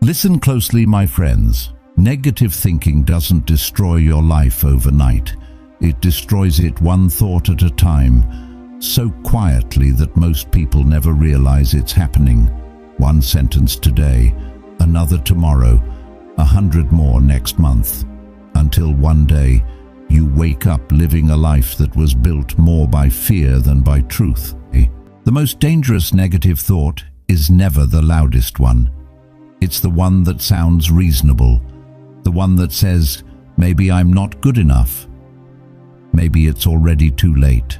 Listen closely, my friends. Negative thinking doesn't destroy your life overnight. It destroys it one thought at a time, so quietly that most people never realize it's happening. One sentence today, another tomorrow, 100 more next month, until one day you wake up living a life that was built more by fear than by truth. The most dangerous negative thought is never the loudest one. It's the one that sounds reasonable, the one that says, maybe I'm not good enough. Maybe it's already too late.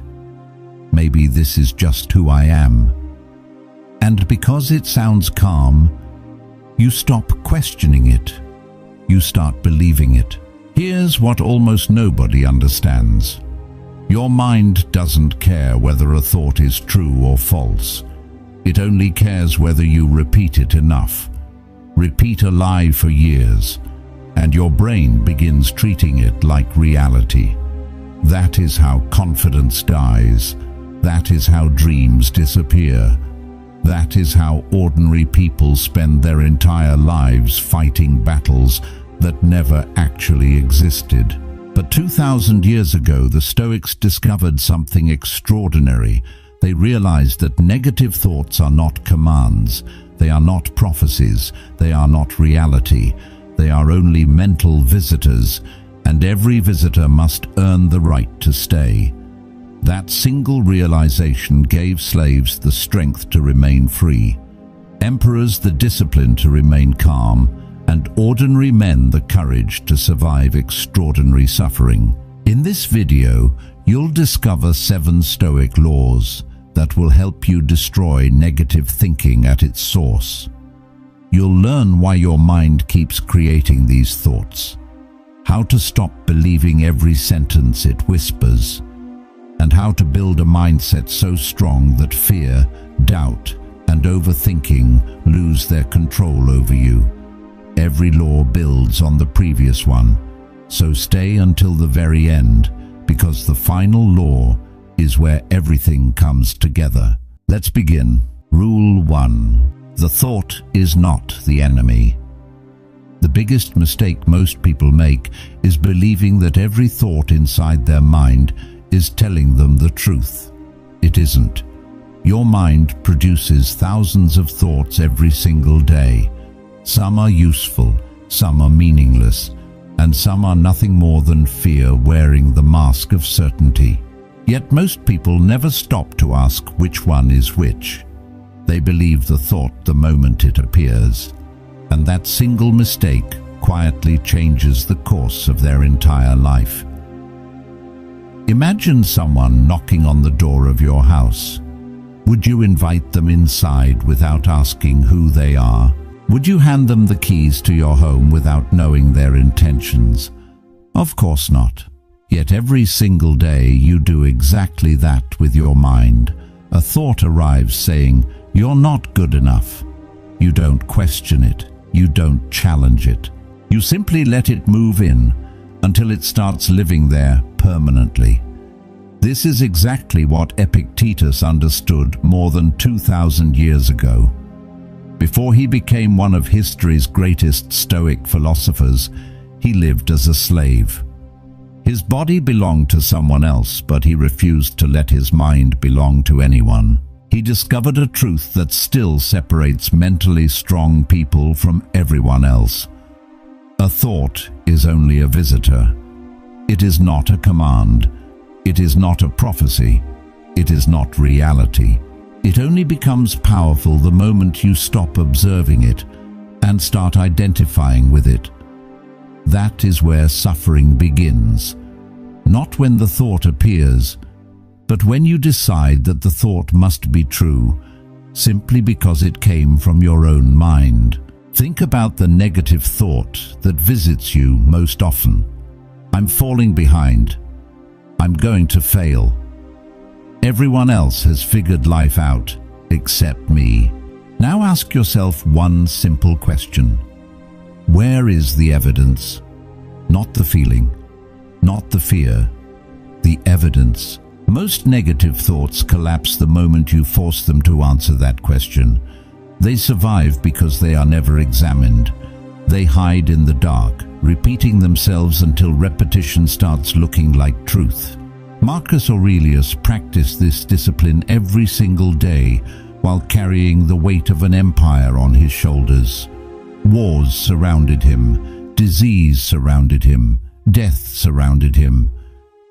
Maybe this is just who I am. And because it sounds calm, you stop questioning it. You start believing it. Here's what almost nobody understands. Your mind doesn't care whether a thought is true or false. It only cares whether you repeat it enough. Repeat a lie for years, and your brain begins treating it like reality. That is how confidence dies. That is how dreams disappear. That is how ordinary people spend their entire lives fighting battles that never actually existed. But 2,000 years ago, the Stoics discovered something extraordinary. They realized that negative thoughts are not commands. They are not prophecies. They are not reality. They are only mental visitors, and every visitor must earn the right to stay. That single realization gave slaves the strength to remain free, emperors the discipline to remain calm, and ordinary men the courage to survive extraordinary suffering. In this video, you'll discover 7 Stoic laws that will help you destroy negative thinking at its source. You'll learn why your mind keeps creating these thoughts, how to stop believing every sentence it whispers, and how to build a mindset so strong that fear, doubt, and overthinking lose their control over you. Every law builds on the previous one, so stay until the very end, because the final law is where everything comes together. Let's begin. Rule 1. The thought is not the enemy. The biggest mistake most people make is believing that every thought inside their mind is telling them the truth. It isn't. Your mind produces thousands of thoughts every single day. Some are useful, some are meaningless, and some are nothing more than fear wearing the mask of certainty. Yet most people never stop to ask which one is which. They believe the thought the moment it appears, and that single mistake quietly changes the course of their entire life. Imagine someone knocking on the door of your house. Would you invite them inside without asking who they are? Would you hand them the keys to your home without knowing their intentions? Of course not. Yet every single day you do exactly that with your mind. A thought arrives saying, "You're not good enough." You don't question it. You don't challenge it. You simply let it move in until it starts living there permanently. This is exactly what Epictetus understood more than 2,000 years ago. Before he became one of history's greatest Stoic philosophers, he lived as a slave. His body belonged to someone else, but he refused to let his mind belong to anyone. He discovered a truth that still separates mentally strong people from everyone else. A thought is only a visitor. It is not a command. It is not a prophecy. It is not reality. It only becomes powerful the moment you stop observing it and start identifying with it. That is where suffering begins. Not when the thought appears, but when you decide that the thought must be true, simply because it came from your own mind. Think about the negative thought that visits you most often. I'm falling behind. I'm going to fail. Everyone else has figured life out, except me. Now ask yourself one simple question. Where is the evidence? Not the feeling, not the fear, the evidence. Most negative thoughts collapse the moment you force them to answer that question. They survive because they are never examined. They hide in the dark, repeating themselves until repetition starts looking like truth. Marcus Aurelius practiced this discipline every single day while carrying the weight of an empire on his shoulders. Wars surrounded him, disease surrounded him, death surrounded him.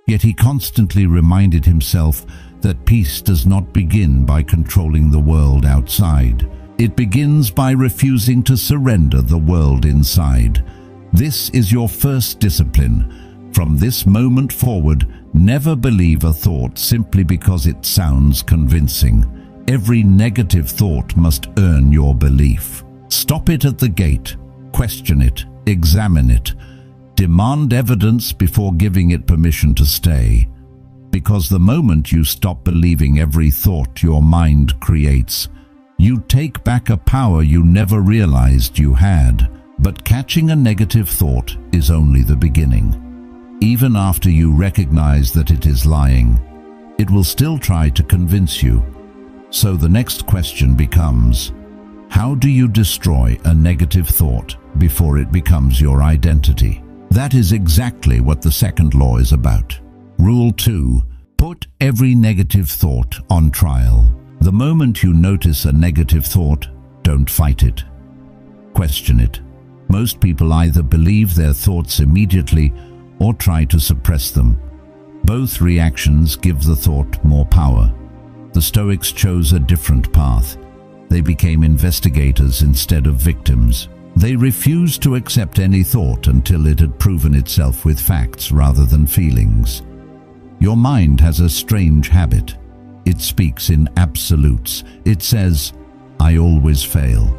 Yet he constantly reminded himself that peace does not begin by controlling the world outside. It begins by refusing to surrender the world inside. This is your first discipline. From this moment forward, never believe a thought simply because it sounds convincing. Every negative thought must earn your belief. Stop it at the gate. Question it. Examine it. Demand evidence before giving it permission to stay. Because the moment you stop believing every thought your mind creates, you take back a power you never realized you had. But catching a negative thought is only the beginning. Even after you recognize that it is lying, it will still try to convince you. So the next question becomes, how do you destroy a negative thought before it becomes your identity? That is exactly what the second law is about. Rule 2. Put every negative thought on trial. The moment you notice a negative thought, don't fight it. Question it. Most people either believe their thoughts immediately or try to suppress them. Both reactions give the thought more power. The Stoics chose a different path. They became investigators instead of victims. They refused to accept any thought until it had proven itself with facts rather than feelings. Your mind has a strange habit. It speaks in absolutes. It says, I always fail.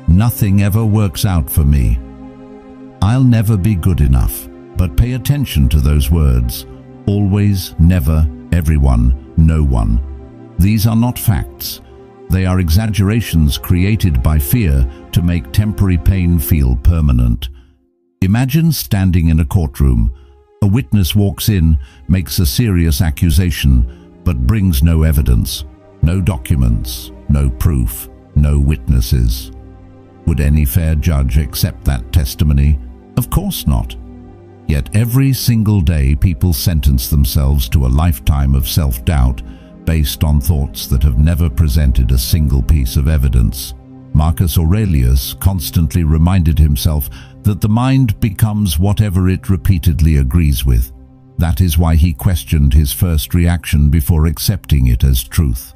Nothing ever works out for me. I'll never be good enough. But pay attention to those words. Always, never, everyone, no one. These are not facts. They are exaggerations created by fear to make temporary pain feel permanent. Imagine standing in a courtroom. A witness walks in, makes a serious accusation, but brings no evidence, no documents, no proof, no witnesses. Would any fair judge accept that testimony? Of course not. Yet every single day people sentence themselves to a lifetime of self-doubt based on thoughts that have never presented a single piece of evidence. Marcus Aurelius constantly reminded himself that the mind becomes whatever it repeatedly agrees with. That is why he questioned his first reaction before accepting it as truth.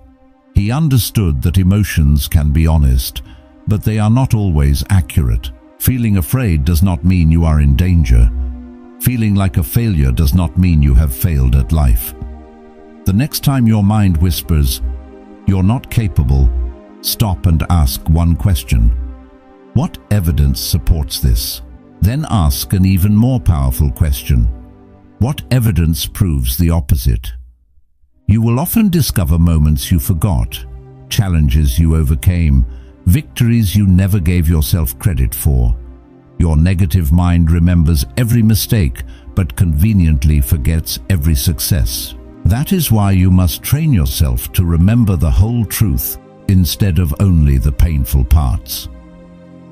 He understood that emotions can be honest, but they are not always accurate. Feeling afraid does not mean you are in danger. Feeling like a failure does not mean you have failed at life. The next time your mind whispers, "You're not capable," stop and ask one question. What evidence supports this? Then ask an even more powerful question. What evidence proves the opposite? You will often discover moments you forgot, challenges you overcame, victories you never gave yourself credit for. Your negative mind remembers every mistake, but conveniently forgets every success. That is why you must train yourself to remember the whole truth instead of only the painful parts.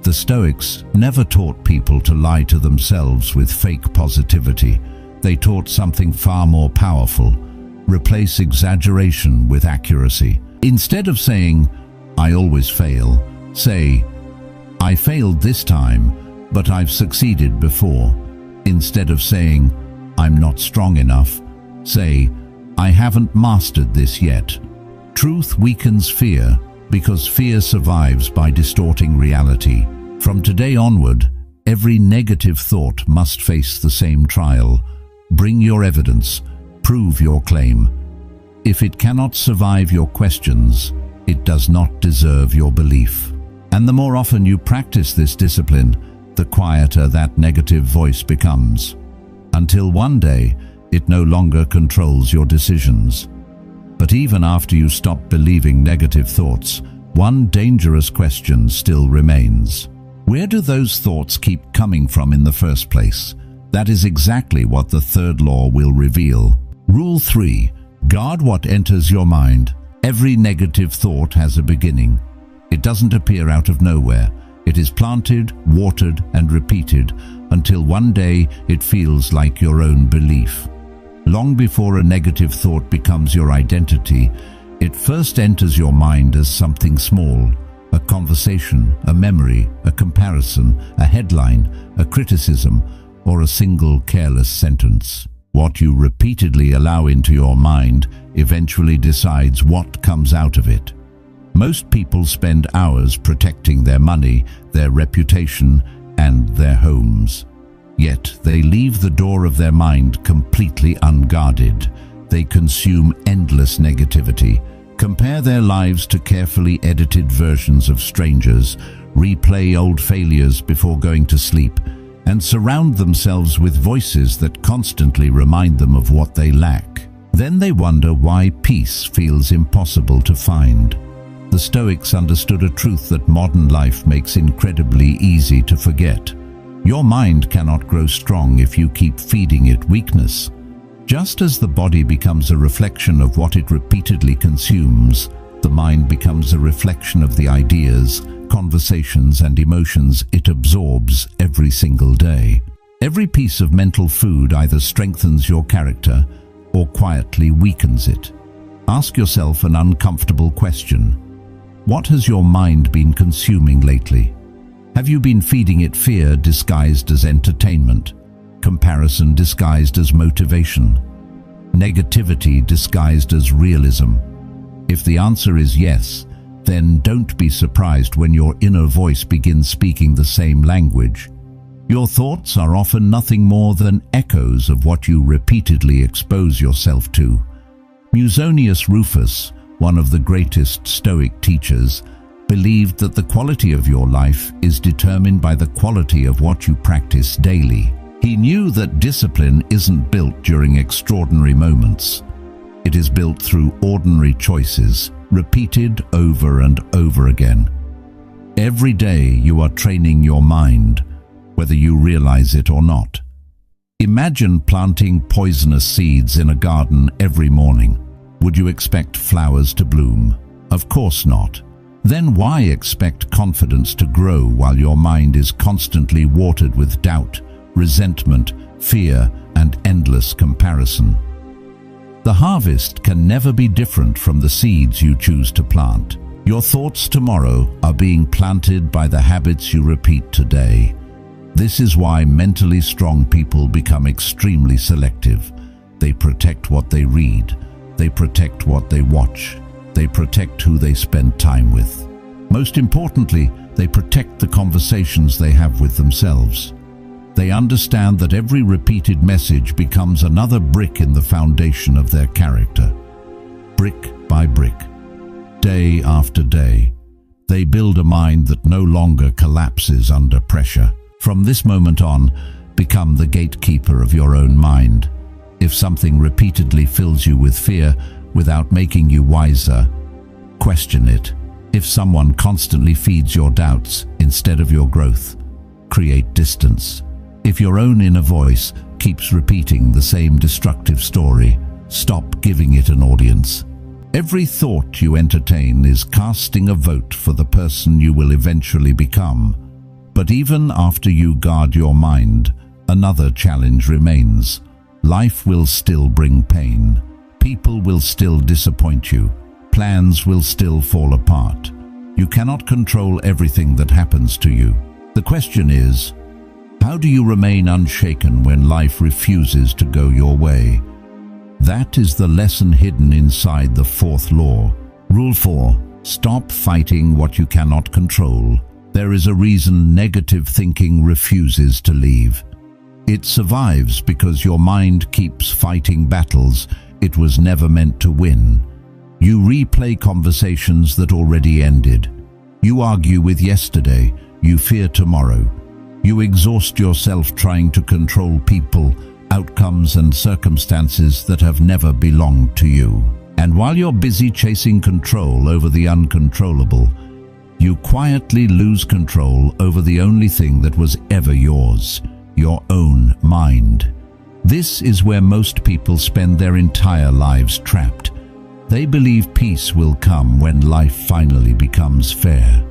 The Stoics never taught people to lie to themselves with fake positivity. They taught something far more powerful: replace exaggeration with accuracy. Instead of saying, "I always fail," say, "I failed this time, but I've succeeded before." Instead of saying, "I'm not strong enough," say, "I haven't mastered this yet." Truth weakens fear because fear survives by distorting reality. From today onward, every negative thought must face the same trial. Bring your evidence, prove your claim. If it cannot survive your questions, it does not deserve your belief. And the more often you practice this discipline, the quieter that negative voice becomes, until one day it no longer controls your decisions. But even after you stop believing negative thoughts, one dangerous question still remains. Where do those thoughts keep coming from in the first place? That is exactly what the third law will reveal. Rule 3. Guard what enters your mind. Every negative thought has a beginning. It doesn't appear out of nowhere. It is planted, watered, and repeated until one day it feels like your own belief. Long before a negative thought becomes your identity, it first enters your mind as something small, a conversation, a memory, a comparison, a headline, a criticism, or a single careless sentence. What you repeatedly allow into your mind eventually decides what comes out of it. Most people spend hours protecting their money, their reputation, and their homes. Yet they leave the door of their mind completely unguarded. They consume endless negativity, compare their lives to carefully edited versions of strangers, replay old failures before going to sleep, and surround themselves with voices that constantly remind them of what they lack. Then they wonder why peace feels impossible to find. The Stoics understood a truth that modern life makes incredibly easy to forget. Your mind cannot grow strong if you keep feeding it weakness. Just as the body becomes a reflection of what it repeatedly consumes, the mind becomes a reflection of the ideas, conversations, and emotions it absorbs every single day. Every piece of mental food either strengthens your character or quietly weakens it. Ask yourself an uncomfortable question. What has your mind been consuming lately? Have you been feeding it fear disguised as entertainment, comparison disguised as motivation, negativity disguised as realism? If the answer is yes, then don't be surprised when your inner voice begins speaking the same language. Your thoughts are often nothing more than echoes of what you repeatedly expose yourself to. Musonius Rufus, one of the greatest Stoic teachers, believed that the quality of your life is determined by the quality of what you practice daily. He knew that discipline isn't built during extraordinary moments. It is built through ordinary choices, repeated over and over again. Every day you are training your mind, whether you realize it or not. Imagine planting poisonous seeds in a garden every morning. Would you expect flowers to bloom? Of course not. Then why expect confidence to grow while your mind is constantly watered with doubt, resentment, fear, and endless comparison? The harvest can never be different from the seeds you choose to plant. Your thoughts tomorrow are being planted by the habits you repeat today. This is why mentally strong people become extremely selective. They protect what they read. They protect what they watch. They protect who they spend time with. Most importantly, they protect the conversations they have with themselves. They understand that every repeated message becomes another brick in the foundation of their character. Brick by brick, day after day, they build a mind that no longer collapses under pressure. From this moment on, become the gatekeeper of your own mind. If something repeatedly fills you with fear without making you wiser, question it. If someone constantly feeds your doubts instead of your growth, create distance. If your own inner voice keeps repeating the same destructive story, stop giving it an audience. Every thought you entertain is casting a vote for the person you will eventually become. But even after you guard your mind, another challenge remains. Life will still bring pain. People will still disappoint you. Plans will still fall apart. You cannot control everything that happens to you. The question is, how do you remain unshaken when life refuses to go your way? That is the lesson hidden inside the fourth law. Rule 4. Stop fighting what you cannot control. There is a reason negative thinking refuses to leave. It survives because your mind keeps fighting battles it was never meant to win. You replay conversations that already ended. You argue with yesterday. You fear tomorrow. You exhaust yourself trying to control people, outcomes, and circumstances that have never belonged to you. And while you're busy chasing control over the uncontrollable, you quietly lose control over the only thing that was ever yours, your own mind. This is where most people spend their entire lives trapped. They believe peace will come when life finally becomes fair,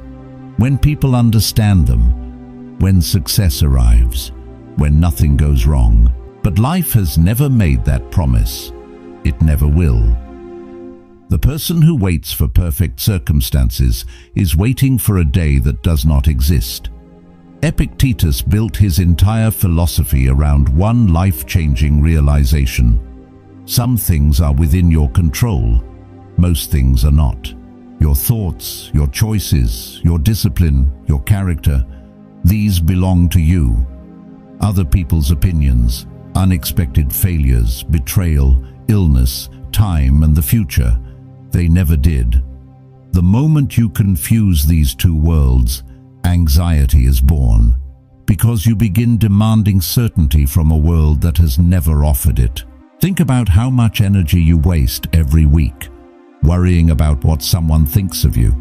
when people understand them, when success arrives, when nothing goes wrong. But life has never made that promise. It never will. The person who waits for perfect circumstances is waiting for a day that does not exist. Epictetus built his entire philosophy around one life-changing realization. Some things are within your control. Most things are not. Your thoughts, your choices, your discipline, your character, these belong to you. Other people's opinions, unexpected failures, betrayal, illness, time, and the future, they never did. The moment you confuse these two worlds, anxiety is born, because you begin demanding certainty from a world that has never offered it. Think about how much energy you waste every week, worrying about what someone thinks of you,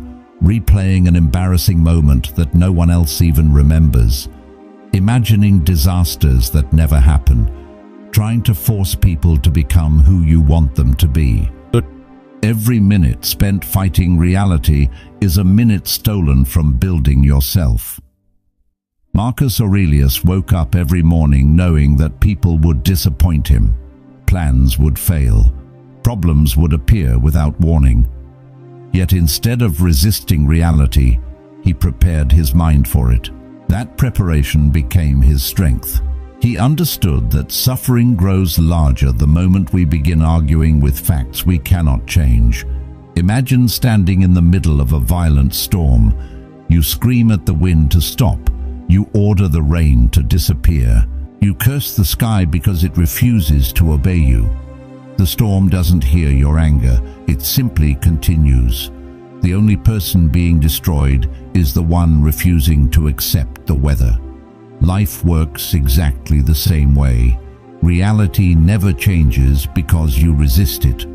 replaying an embarrassing moment that no one else even remembers, imagining disasters that never happen, trying to force people to become who you want them to be. But every minute spent fighting reality is a minute stolen from building yourself. Marcus Aurelius woke up every morning knowing that people would disappoint him, plans would fail, problems would appear without warning. Yet instead of resisting reality, he prepared his mind for it. That preparation became his strength. He understood that suffering grows larger the moment we begin arguing with facts we cannot change. Imagine standing in the middle of a violent storm. You scream at the wind to stop. You order the rain to disappear. You curse the sky because it refuses to obey you. The storm doesn't hear your anger. It simply continues. The only person being destroyed is the one refusing to accept the weather. Life works exactly the same way. Reality never changes because you resist it.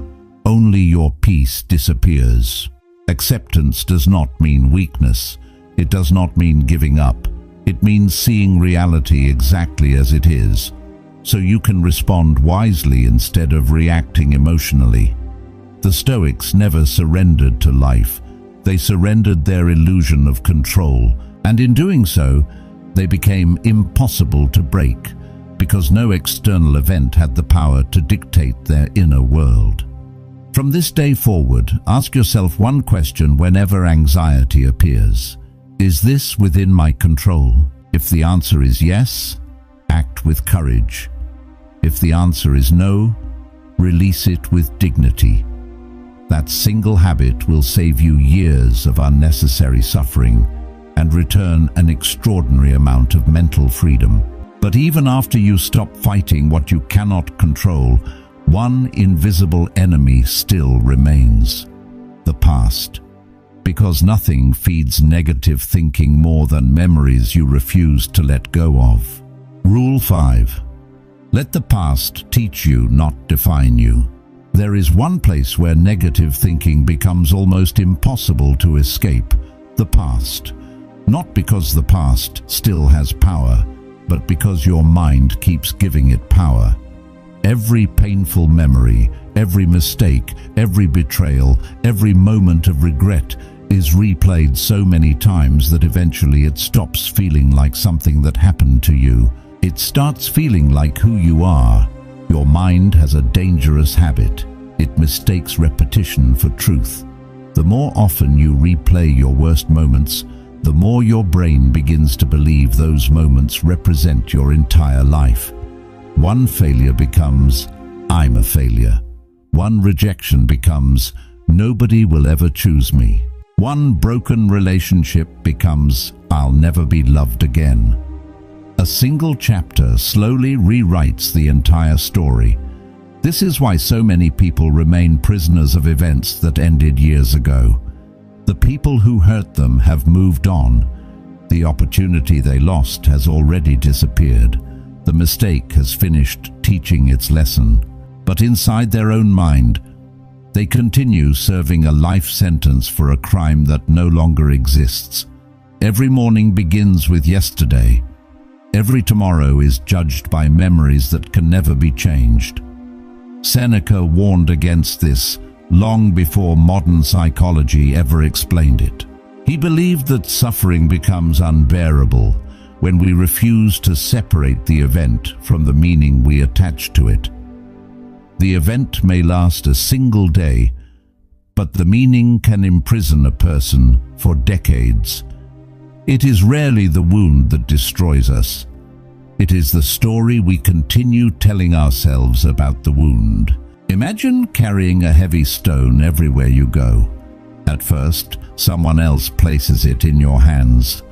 Only your peace disappears. Acceptance does not mean weakness. It does not mean giving up. It means seeing reality exactly as it is, so you can respond wisely instead of reacting emotionally. The Stoics never surrendered to life. They surrendered their illusion of control, and in doing so, they became impossible to break, because no external event had the power to dictate their inner world. From this day forward, ask yourself one question whenever anxiety appears. Is this within my control? If the answer is yes, act with courage. If the answer is no, release it with dignity. That single habit will save you years of unnecessary suffering and return an extraordinary amount of mental freedom. But even after you stop fighting what you cannot control, one invisible enemy still remains: the past. Because nothing feeds negative thinking more than memories you refuse to let go of. Rule 5. Let the past teach you, not define you. There is one place where negative thinking becomes almost impossible to escape: the past. Not because the past still has power, but because your mind keeps giving it power. Every painful memory, every mistake, every betrayal, every moment of regret is replayed so many times that eventually it stops feeling like something that happened to you. It starts feeling like who you are. Your mind has a dangerous habit. It mistakes repetition for truth. The more often you replay your worst moments, the more your brain begins to believe those moments represent your entire life. One failure becomes, "I'm a failure." One rejection becomes, "Nobody will ever choose me." One broken relationship becomes, "I'll never be loved again." A single chapter slowly rewrites the entire story. This is why so many people remain prisoners of events that ended years ago. The people who hurt them have moved on. The opportunity they lost has already disappeared. The mistake has finished teaching its lesson. But inside their own mind, they continue serving a life sentence for a crime that no longer exists. Every morning begins with yesterday. Every tomorrow is judged by memories that can never be changed. Seneca warned against this, long before modern psychology ever explained it. He believed that suffering becomes unbearable when we refuse to separate the event from the meaning we attach to it. The event may last a single day, but the meaning can imprison a person for decades. It is rarely the wound that destroys us. It is the story we continue telling ourselves about the wound. Imagine carrying a heavy stone everywhere you go. At first, someone else places it in your hands,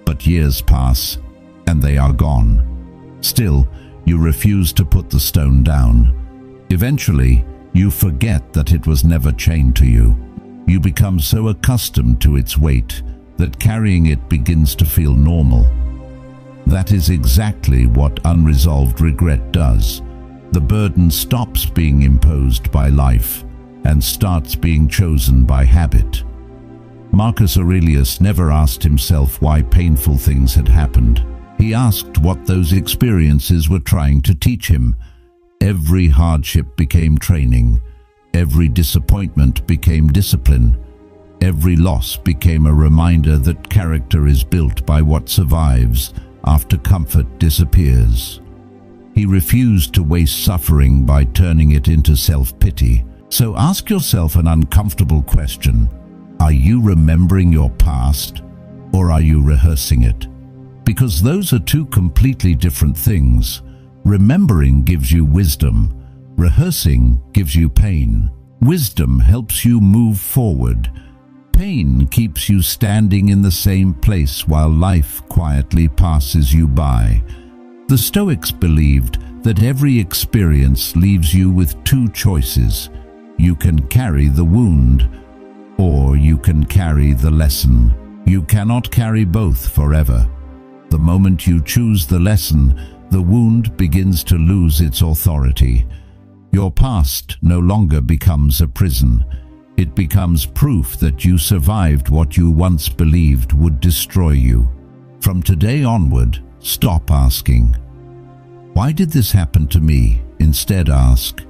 but years pass and they are gone. Still, you refuse to put the stone down. Eventually, you forget that it was never chained to you. You become so accustomed to its weight that carrying it begins to feel normal. That is exactly what unresolved regret does. The burden stops being imposed by life and starts being chosen by habit. Marcus Aurelius never asked himself why painful things had happened. He asked what those experiences were trying to teach him. Every hardship became training. Every disappointment became discipline. Every loss became a reminder that character is built by what survives after comfort disappears. He refused to waste suffering by turning it into self-pity. So ask yourself an uncomfortable question. Are you remembering your past, or are you rehearsing it? Because those are two completely different things. Remembering gives you wisdom. Rehearsing gives you pain. Wisdom helps you move forward. Pain keeps you standing in the same place while life quietly passes you by. The Stoics believed that every experience leaves you with two choices. You can carry the wound, or you can carry the lesson. You cannot carry both forever. The moment you choose the lesson, the wound begins to lose its authority. Your past no longer becomes a prison. It becomes proof that you survived what you once believed would destroy you. From today onward, stop asking, "Why did this happen to me?" Instead ask,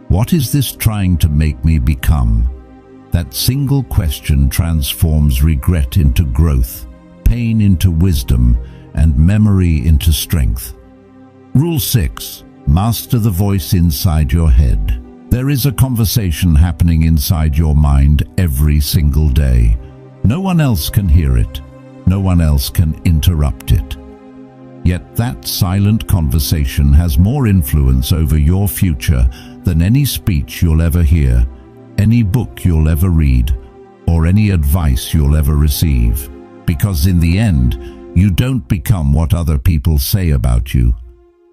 "What is this trying to make me become?" That single question transforms regret into growth, pain into wisdom, and memory into strength. Rule 6. Master the voice inside your head. There is a conversation happening inside your mind every single day. No one else can hear it. No one else can interrupt it. Yet that silent conversation has more influence over your future than any speech you'll ever hear, any book you'll ever read, or any advice you'll ever receive. Because in the end, you don't become what other people say about you.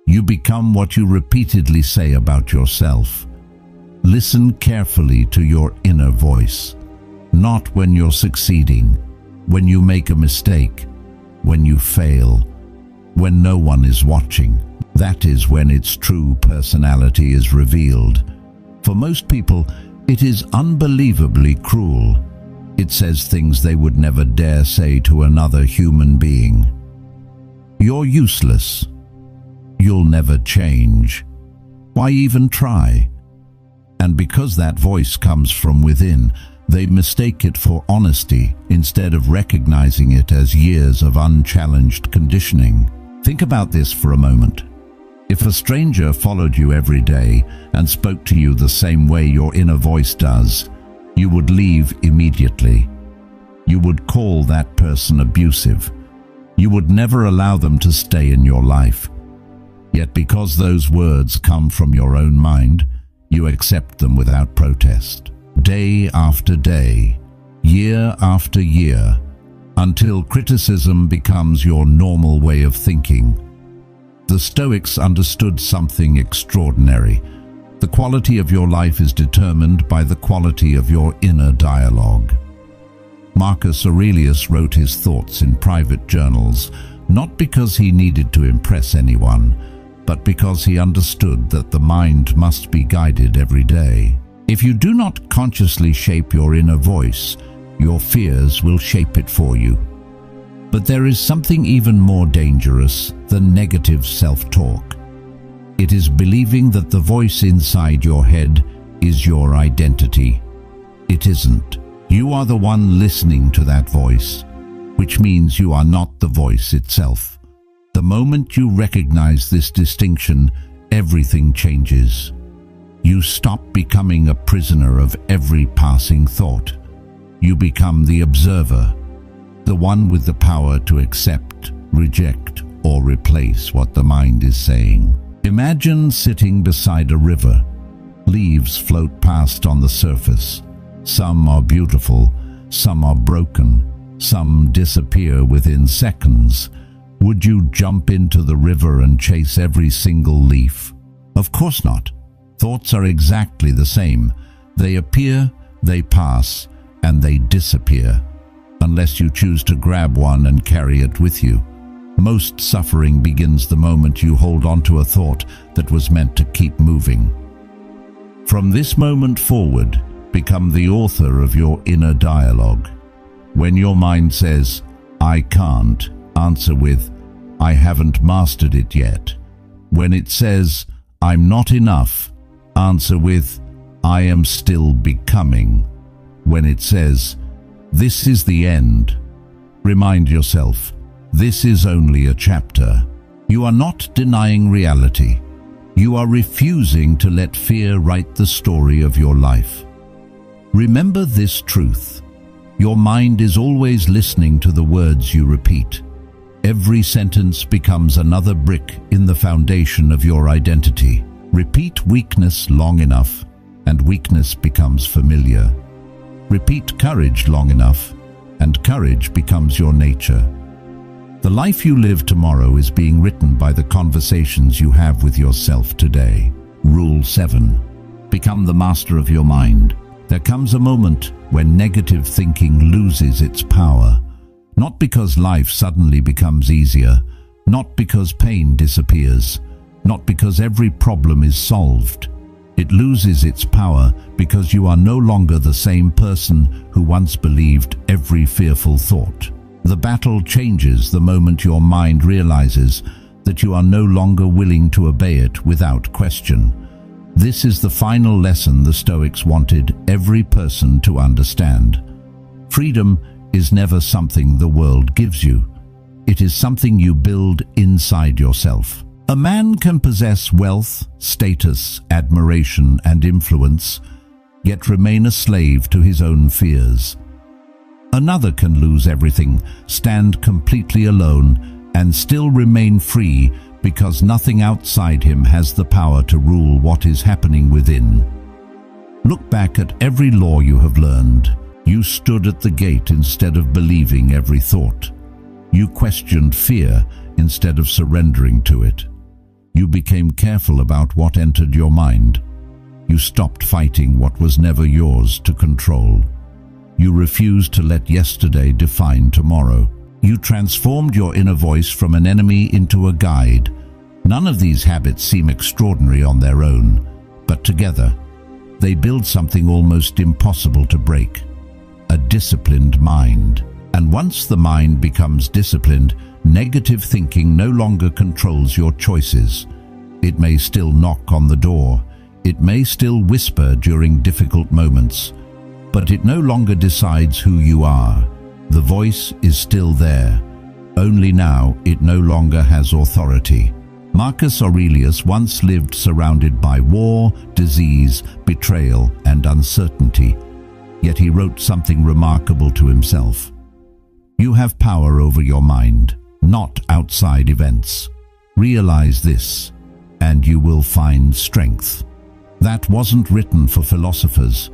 You become what you repeatedly say about yourself. Listen carefully to your inner voice. Not when you're succeeding, when you make a mistake, when you fail, when no one is watching. That is when its true personality is revealed. For most people, it is unbelievably cruel. It says things they would never dare say to another human being. You're useless. You'll never change. Why even try? And because that voice comes from within, they mistake it for honesty instead of recognizing it as years of unchallenged conditioning. Think about this for a moment. If a stranger followed you every day and spoke to you the same way your inner voice does, you would leave immediately. You would call that person abusive. You would never allow them to stay in your life. Yet because those words come from your own mind, you accept them without protest. Day after day, year after year, until criticism becomes your normal way of thinking. The Stoics understood something extraordinary. The quality of your life is determined by the quality of your inner dialogue. Marcus Aurelius wrote his thoughts in private journals, not because he needed to impress anyone, but because he understood that the mind must be guided every day. If you do not consciously shape your inner voice, your fears will shape it for you. But there is something even more dangerous than negative self-talk. It is believing that the voice inside your head is your identity. It isn't. You are the one listening to that voice, which means you are not the voice itself. The moment you recognize this distinction, everything changes. You stop becoming a prisoner of every passing thought. You become the observer, the one with the power to accept, reject, or replace what the mind is saying. Imagine sitting beside a river. Leaves float past on the surface. Some are beautiful, some are broken, some disappear within seconds. Would you jump into the river and chase every single leaf? Of course not. Thoughts are exactly the same. They appear, they pass, and they disappear, unless you choose to grab one and carry it with you. Most suffering begins the moment you hold on to a thought that was meant to keep moving. From this moment forward, become the author of your inner dialogue. When your mind says, "I can't," answer with, "I haven't mastered it yet." When it says, "I'm not enough," answer with, "I am still becoming." When it says, "This is the end," remind yourself, this is only a chapter. You are not denying reality. You are refusing to let fear write the story of your life. Remember this truth. Your mind is always listening to the words you repeat. Every sentence becomes another brick in the foundation of your identity. Repeat weakness long enough, and weakness becomes familiar. Repeat courage long enough, and courage becomes your nature. The life you live tomorrow is being written by the conversations you have with yourself today. Rule 7. Become the master of your mind. There comes a moment when negative thinking loses its power. Not because life suddenly becomes easier, not because pain disappears, not because every problem is solved. It loses its power because you are no longer the same person who once believed every fearful thought. The battle changes the moment your mind realizes that you are no longer willing to obey it without question. This is the final lesson the Stoics wanted every person to understand. Freedom is never something the world gives you. It is something you build inside yourself. A man can possess wealth, status, admiration, and influence, yet remain a slave to his own fears. Another can lose everything, stand completely alone, and still remain free because nothing outside him has the power to rule what is happening within. Look back at every law you have learned. You stood at the gate instead of believing every thought. You questioned fear instead of surrendering to it. You became careful about what entered your mind. You stopped fighting what was never yours to control. You refused to let yesterday define tomorrow. You transformed your inner voice from an enemy into a guide. None of these habits seem extraordinary on their own, but together, they build something almost impossible to break: a disciplined mind. And once the mind becomes disciplined, negative thinking no longer controls your choices. It may still knock on the door. It may still whisper during difficult moments, but it no longer decides who you are. The voice is still there, only now it no longer has authority. Marcus Aurelius once lived surrounded by war, disease, betrayal, and uncertainty, yet he wrote something remarkable to himself. You have power over your mind, not outside events. Realize this, and you will find strength. That wasn't written for philosophers.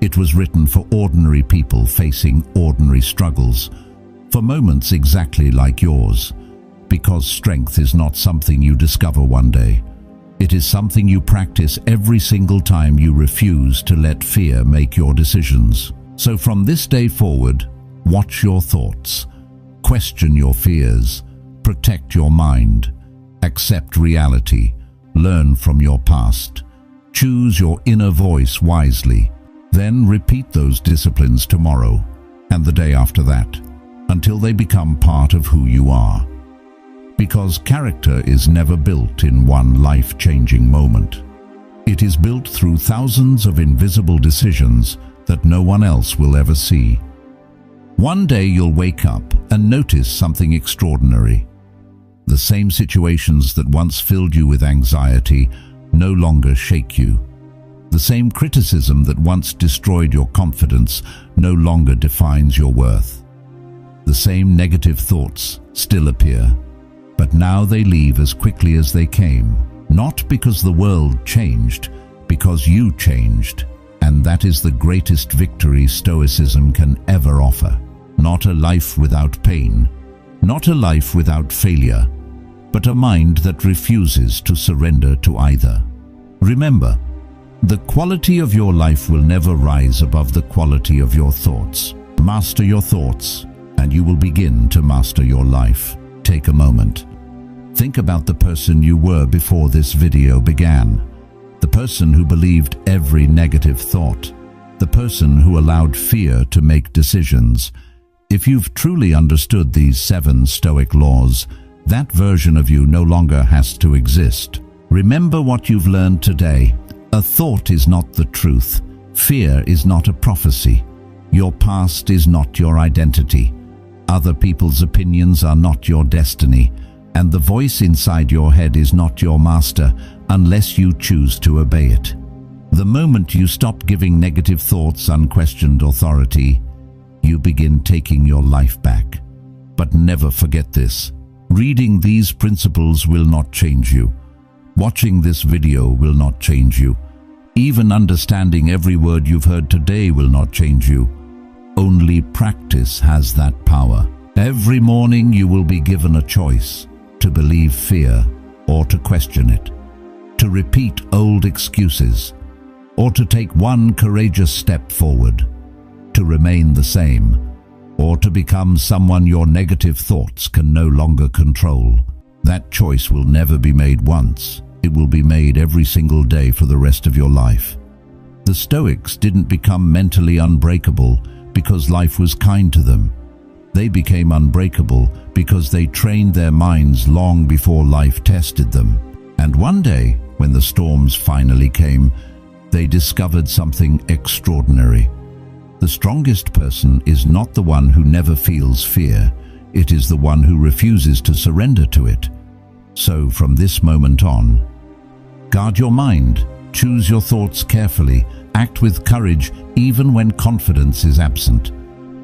It was written for ordinary people facing ordinary struggles, for moments exactly like yours, because strength is not something you discover one day. It is something you practice every single time you refuse to let fear make your decisions. So from this day forward, watch your thoughts, question your fears, protect your mind, accept reality, learn from your past, choose your inner voice wisely. Then repeat those disciplines tomorrow and the day after that until they become part of who you are. Because character is never built in one life-changing moment. It is built through thousands of invisible decisions that no one else will ever see. One day you'll wake up and notice something extraordinary. The same situations that once filled you with anxiety no longer shake you. The same criticism that once destroyed your confidence no longer defines your worth. The same negative thoughts still appear, but now they leave as quickly as they came, not because the world changed, because you changed. And that is the greatest victory Stoicism can ever offer. Not a life without pain, not a life without failure, but a mind that refuses to surrender to either. Remember, the quality of your life will never rise above the quality of your thoughts. Master your thoughts, and you will begin to master your life. Take a moment. Think about the person you were before this video began. The person who believed every negative thought. The person who allowed fear to make decisions. If you've truly understood these 7 Stoic laws, that version of you no longer has to exist. Remember what you've learned today. A thought is not the truth. Fear is not a prophecy. Your past is not your identity. Other people's opinions are not your destiny. And the voice inside your head is not your master unless you choose to obey it. The moment you stop giving negative thoughts unquestioned authority, you begin taking your life back. But never forget this. Reading these principles will not change you. Watching this video will not change you. Even understanding every word you've heard today will not change you. Only practice has that power. Every morning you will be given a choice: to believe fear or to question it, to repeat old excuses, or to take one courageous step forward, to remain the same, or to become someone your negative thoughts can no longer control. That choice will never be made once. It will be made every single day for the rest of your life. The Stoics didn't become mentally unbreakable because life was kind to them. They became unbreakable because they trained their minds long before life tested them. And one day, when the storms finally came, they discovered something extraordinary. The strongest person is not the one who never feels fear. It is the one who refuses to surrender to it. So from this moment on, guard your mind, choose your thoughts carefully, act with courage even when confidence is absent.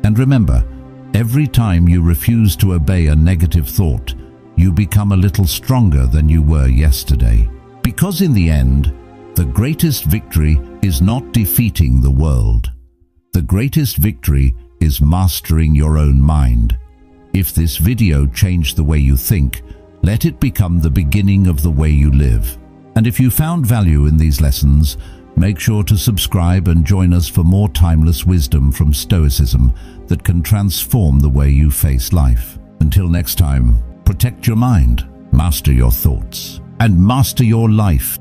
And remember, every time you refuse to obey a negative thought, you become a little stronger than you were yesterday. Because in the end, the greatest victory is not defeating the world. The greatest victory is mastering your own mind. If this video changed the way you think, let it become the beginning of the way you live. And if you found value in these lessons, make sure to subscribe and join us for more timeless wisdom from Stoicism that can transform the way you face life. Until next time, protect your mind, master your thoughts, and master your life.